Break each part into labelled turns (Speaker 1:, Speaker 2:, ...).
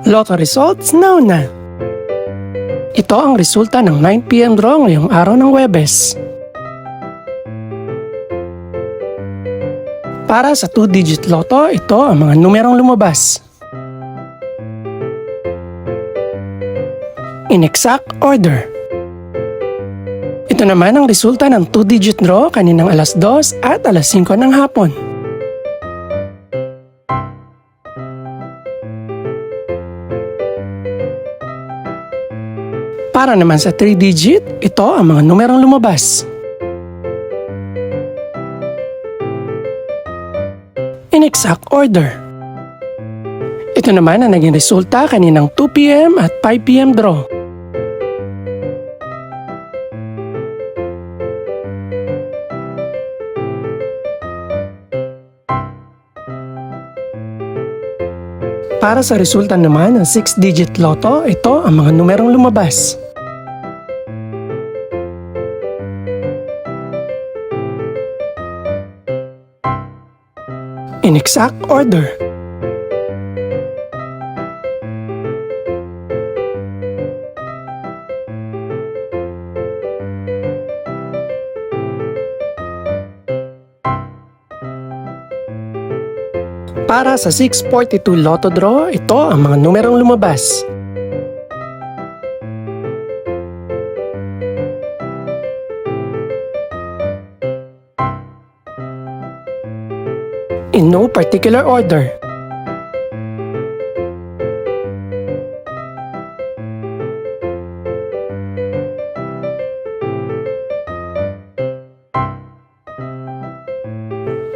Speaker 1: Lotto results now na! Ito ang resulta ng 9 PM draw ngayong araw ng Huwebes. Para sa 2-digit lotto, ito ang mga numerong lumabas. In exact order. Ito naman ang resulta ng 2-digit draw kaninang alas 2 at alas 5 ng hapon. Para naman sa 3-digit, ito ang mga numerong lumabas. In exact order. Ito naman ang naging resulta kaninang 2 PM at 5 PM draw. Para sa resulta naman ng 6-digit lotto, ito ang mga numerong lumabas. In exact order. Para sa 642 Lotto Draw, ito ang mga numerong lumabas. In no particular order.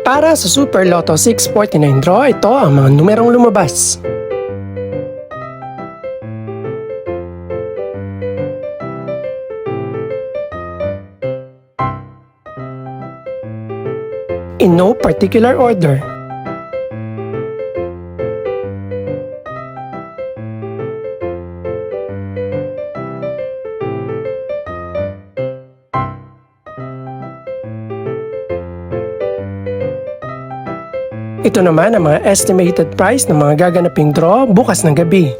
Speaker 1: Para sa Super Lotto 649 draw, ito ang mga numerong lumabas. In no particular order. Ito naman ang mga estimated price ng mga gaganaping draw bukas ng gabi.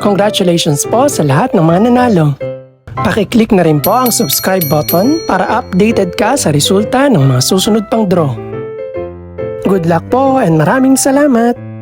Speaker 1: Congratulations po sa lahat ng mga nanalo. Pakiclick na rin po ang subscribe button para updated ka sa resulta ng mga susunod pang draw. Good luck po and maraming salamat!